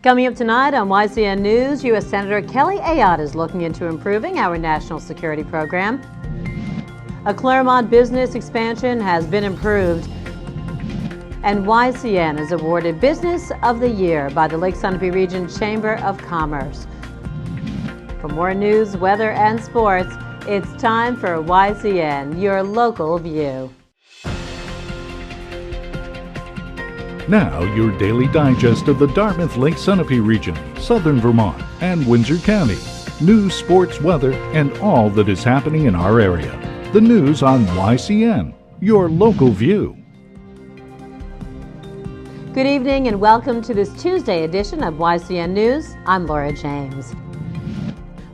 Coming up tonight on YCN News, U.S. Senator Kelly Ayotte is looking into improving our national security program. A Claremont business expansion has been approved, and YCN is awarded Business of the Year by the Lake Sunapee Region Chamber of Commerce. For more news, weather, and sports, it's time for YCN, your local view. Now, your daily digest of the Dartmouth Lake Sunapee region, southern Vermont, and Windsor County. News, sports, weather, and all that is happening in our area. The news on YCN, your local view. Good evening and welcome to this Tuesday edition of YCN News. I'm Laura James.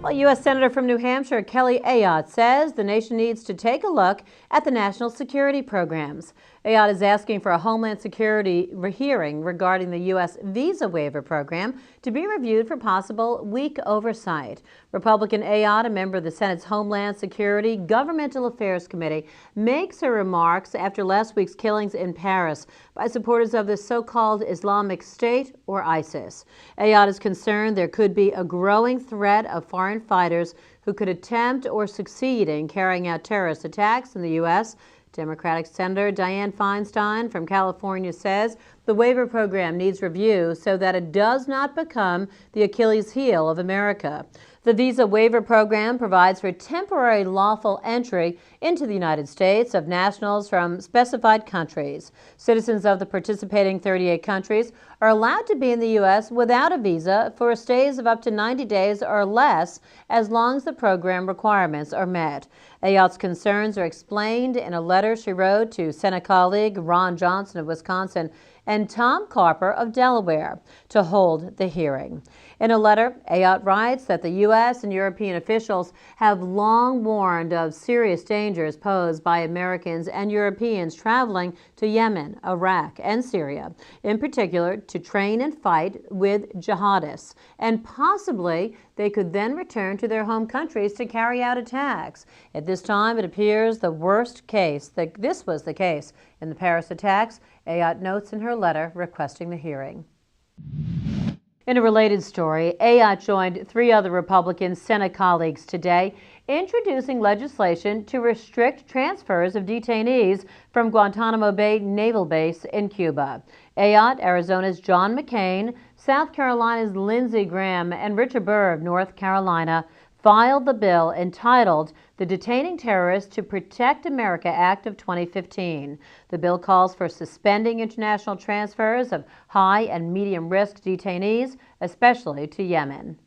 Well, U.S. Senator from New Hampshire Kelly Ayotte says the nation needs to take a look at the national security programs. Ayotte is asking for a Homeland Security hearing regarding the U.S. visa waiver program to be reviewed for possible weak oversight. Republican Ayotte, a member of the Senate's Homeland Security Governmental Affairs Committee, makes her remarks after last week's killings in Paris by supporters of the so-called Islamic State or ISIS. Ayotte is concerned there could be a growing threat of foreign fighters who could attempt or succeed in carrying out terrorist attacks in the U.S. Democratic Senator Dianne Feinstein from California says the waiver program needs review so that it does not become the Achilles heel of America. The visa waiver program provides for temporary lawful entry into the United States of nationals from specified countries. Citizens of the participating 38 countries are allowed to be in the U.S. without a visa for stays of up to 90 days or less, as long as the program requirements are met. Ayotte's concerns are explained in a letter she wrote to Senate colleague Ron Johnson of Wisconsin and Tom Carper of Delaware to hold the hearing. In a letter, Ayotte writes that the U.S. and European officials have long warned of serious dangers posed by Americans and Europeans traveling to Yemen, Iraq, and Syria, in particular to train and fight with jihadists, and possibly they could then return to their home countries to carry out attacks. At this time, it appears the worst case, that this was the case in the Paris attacks, Ayotte notes in her letter requesting the hearing. In a related story, Ayotte joined 3 other Republican Senate colleagues today introducing legislation to restrict transfers of detainees from Guantanamo Bay Naval Base in Cuba. Ayotte, Arizona's John McCain, South Carolina's Lindsey Graham, and Richard Burr of North Carolina filed the bill entitled the Detaining Terrorists to Protect America Act of 2015. The bill calls for suspending international transfers of high and medium risk detainees, especially to Yemen.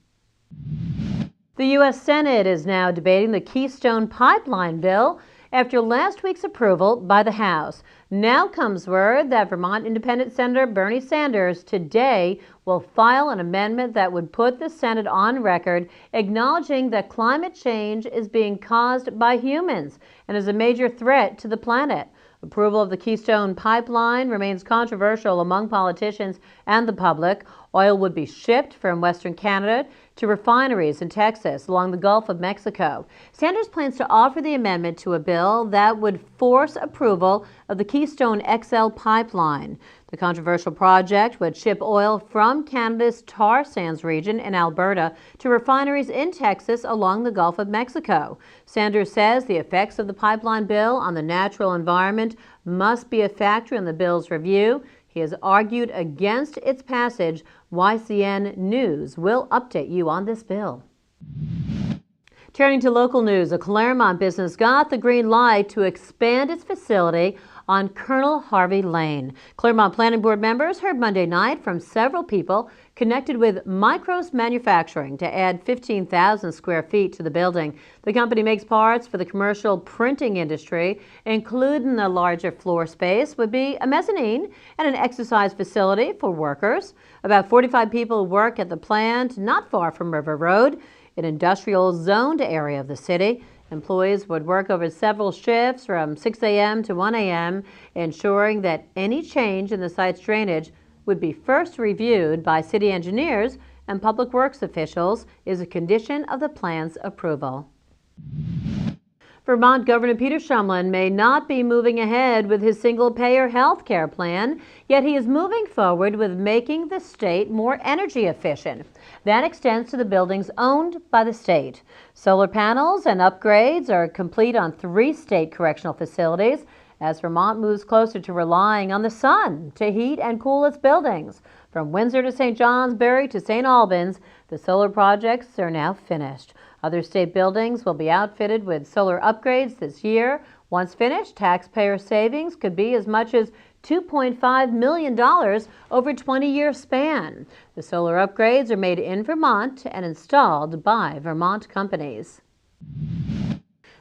The U.S. Senate is now debating the Keystone Pipeline bill after last week's approval by the House. Now comes word that Vermont Independent Senator Bernie Sanders today will file an amendment that would put the Senate on record acknowledging that climate change is being caused by humans and is a major threat to the planet. Approval of the Keystone Pipeline remains controversial among politicians and the public. Oil would be shipped from Western Canada to refineries in Texas along the Gulf of Mexico. Sanders plans to offer the amendment to a bill that would force approval of the Keystone XL pipeline. The controversial project would ship oil from Canada's tar sands region in Alberta to refineries in Texas along the Gulf of Mexico. Sanders says the effects of the pipeline bill on the natural environment must be a factor in the bill's review. He has argued against its passage. YCN News will update you on this bill. Turning to local news, a Claremont business got the green light to expand its facility on Colonel Harvey Lane. Claremont Planning Board members heard Monday night from several people connected with Micros Manufacturing to add 15,000 square feet to the building. The company makes parts for the commercial printing industry. Included in the larger floor space would be a mezzanine and an exercise facility for workers. About 45 people work at the plant not far from River Road, an industrial zoned area of the city. Employees would work over several shifts from 6 a.m. to 1 a.m., ensuring that any change in the site's drainage would be first reviewed by city engineers and public works officials is a condition of the plan's approval. Vermont Governor Peter Shumlin may not be moving ahead with his single-payer health care plan, yet he is moving forward with making the state more energy efficient. That extends to the buildings owned by the state. Solar panels and upgrades are complete on 3 state correctional facilities as Vermont moves closer to relying on the sun to heat and cool its buildings. From Windsor to St. Johnsbury to St. Albans, the solar projects are now finished. Other state buildings will be outfitted with solar upgrades this year. Once finished, taxpayer savings could be as much as $2.5 million over a 20-year span. The solar upgrades are made in Vermont and installed by Vermont companies.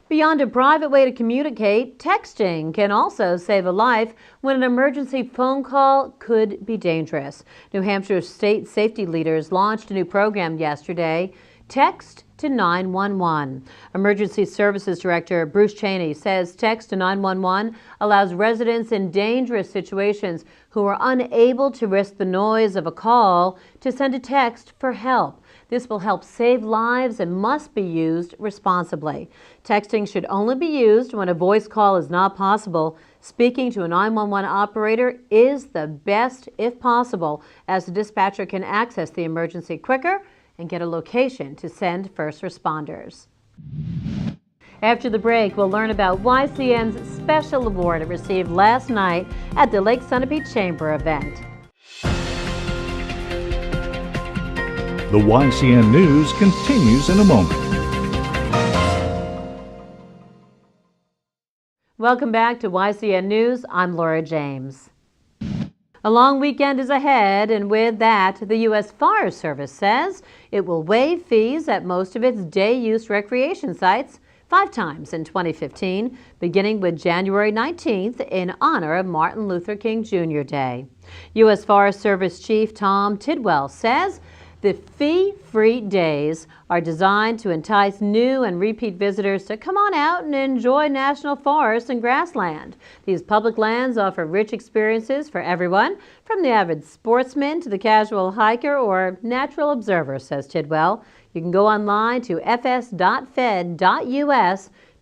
Beyond a private way to communicate, texting can also save a life when an emergency phone call could be dangerous. New Hampshire state safety leaders launched a new program yesterday, Text to 911. Emergency Services Director Bruce Cheney says Text to 911 allows residents in dangerous situations who are unable to risk the noise of a call to send a text for help. This will help save lives and must be used responsibly. Texting should only be used when a voice call is not possible. Speaking to a 911 operator is the best if possible, as the dispatcher can access the emergency quicker and get a location to send first responders. After the break, we'll learn about YCN's special award it received last night at the Lake Sunapee Chamber event. The YCN News continues in a moment. Welcome back to YCN News. I'm Laura James. A long weekend is ahead, and with that, the U.S. Forest Service says it will waive fees at most of its day-use recreation sites 5 times in 2015, beginning with January 19th in honor of Martin Luther King Jr. Day. U.S. Forest Service Chief Tom Tidwell says the fee-free days are designed to entice new and repeat visitors to come on out and enjoy national forests and grassland. These public lands offer rich experiences for everyone, from the avid sportsman to the casual hiker or natural observer, says Tidwell. You can go online to fs.fed.us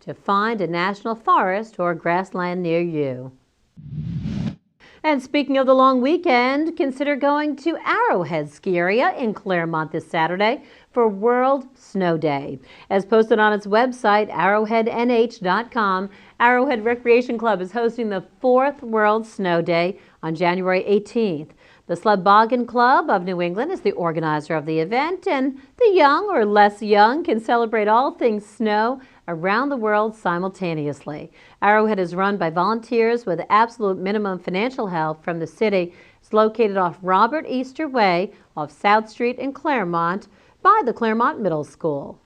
to find a national forest or grassland near you. And speaking of the long weekend, consider going to Arrowhead Ski Area in Claremont this Saturday for World Snow Day. As posted on its website, arrowheadnh.com, Arrowhead Recreation Club is hosting the 4th World Snow Day on January 18th. The Sludboggin Club of New England is the organizer of the event, and the young or less young can celebrate all things snow around the world simultaneously. Arrowhead is run by volunteers with absolute minimum financial help from the city. It's located off Robert Easter Way off South Street in Claremont by the Claremont Middle School.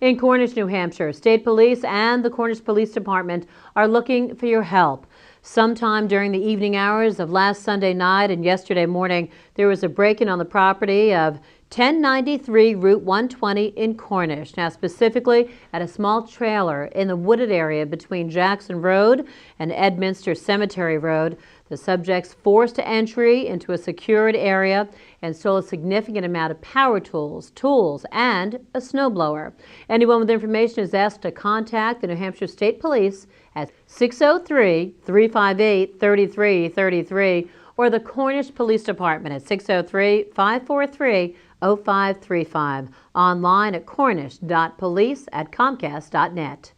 In Cornish, New Hampshire, State Police and the Cornish Police Department are looking for your help. Sometime during the evening hours of last Sunday night and yesterday morning, there was a break-in on the property of 1093 Route 120 in Cornish. Now, specifically at a small trailer in the wooded area between Jackson Road and Edminster Cemetery Road. The subjects forced entry into a secured area and stole a significant amount of power tools, and a snowblower. Anyone with information is asked to contact the New Hampshire State Police at 603-358-3333 or the Cornish Police Department at 603-543-0535. Online at cornish.police@comcast.net.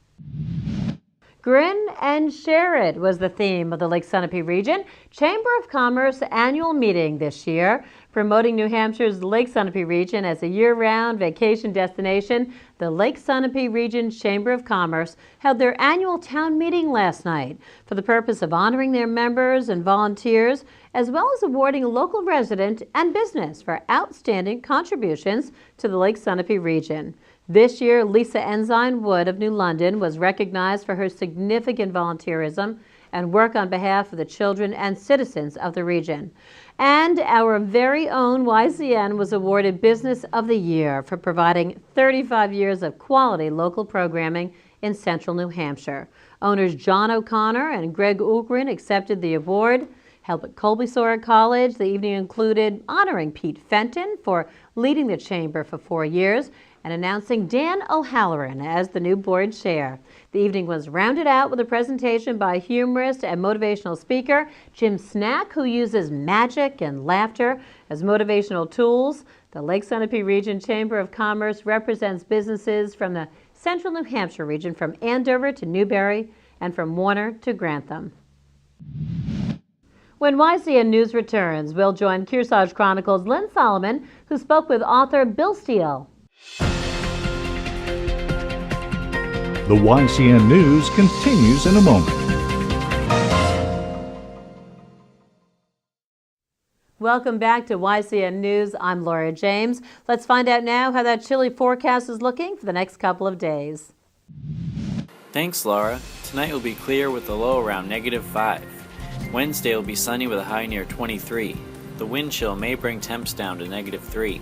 Grin and Share It was the theme of the Lake Sunapee Region Chamber of Commerce annual meeting this year. Promoting New Hampshire's Lake Sunapee region as a year-round vacation destination, the Lake Sunapee Region Chamber of Commerce held their annual town meeting last night for the purpose of honoring their members and volunteers, as well as awarding a local resident and business for outstanding contributions to the Lake Sunapee region. This year, Lisa Ensign Wood of New London was recognized for her significant volunteerism and work on behalf of the children and citizens of the region. And our very own YCN was awarded Business of the Year for providing 35 years of quality local programming in central New Hampshire. Owners John O'Connor and Greg Ugrin accepted the award. Held at Colby-Sawyer College, the evening included honoring Pete Fenton for leading the chamber for 4 years and announcing Dan O'Halloran as the new board chair. The evening was rounded out with a presentation by humorist and motivational speaker Jim Snack, who uses magic and laughter as motivational tools. The Lake Sunapee Region Chamber of Commerce represents businesses from the central New Hampshire region, from Andover to Newberry and from Warner to Grantham. When YCN News returns, we'll join Kearsarge Chronicle's Lynn Solomon, who spoke with author Bill Steele. The YCN News continues in a moment. Welcome back to YCN News. I'm Laura James. Let's find out now how that chilly forecast is looking for the next couple of days. Thanks, Laura. Tonight will be clear with a low around -5. Wednesday will be sunny with a high near 23. The wind chill may bring temps down to -3.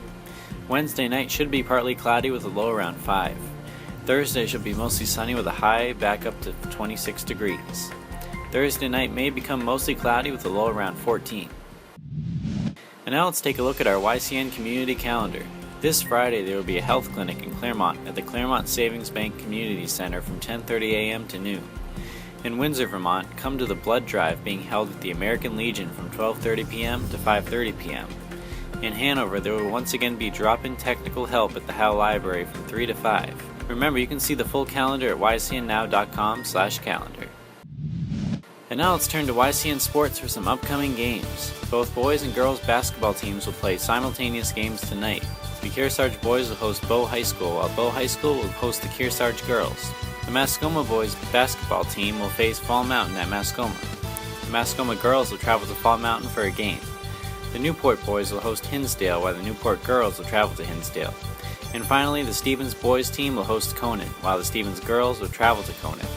Wednesday night should be partly cloudy with a low around 5. Thursday should be mostly sunny with a high back up to 26 degrees. Thursday night may become mostly cloudy with a low around 14. And now let's take a look at our YCN community calendar. This Friday there will be a health clinic in Claremont at the Claremont Savings Bank Community Center from 10:30 a.m. to noon. In Windsor, Vermont, come to the blood drive being held at the American Legion from 12:30 p.m. to 5:30 p.m. In Hanover, there will once again be drop-in technical help at the Howe Library from 3 to 5. Remember, you can see the full calendar at ycnnow.com/calendar. And now let's turn to YCN Sports for some upcoming games. Both boys and girls basketball teams will play simultaneous games tonight. The Kearsarge boys will host Bow High School, while Bow High School will host the Kearsarge girls. The Mascoma boys basketball team will face Fall Mountain at Mascoma. The Mascoma girls will travel to Fall Mountain for a game. The Newport boys will host Hinsdale, while the Newport girls will travel to Hinsdale. And finally, the Stevens boys team will host Conan, while the Stevens girls will travel to Conan.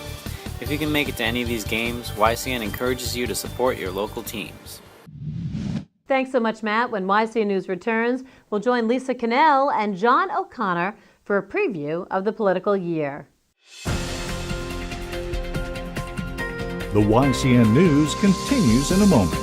If you can make it to any of these games, YCN encourages you to support your local teams. Thanks so much, Matt. When YCN News returns, we'll join Lisa Cannell and John O'Connor for a preview of the political year. The YCN News continues in a moment.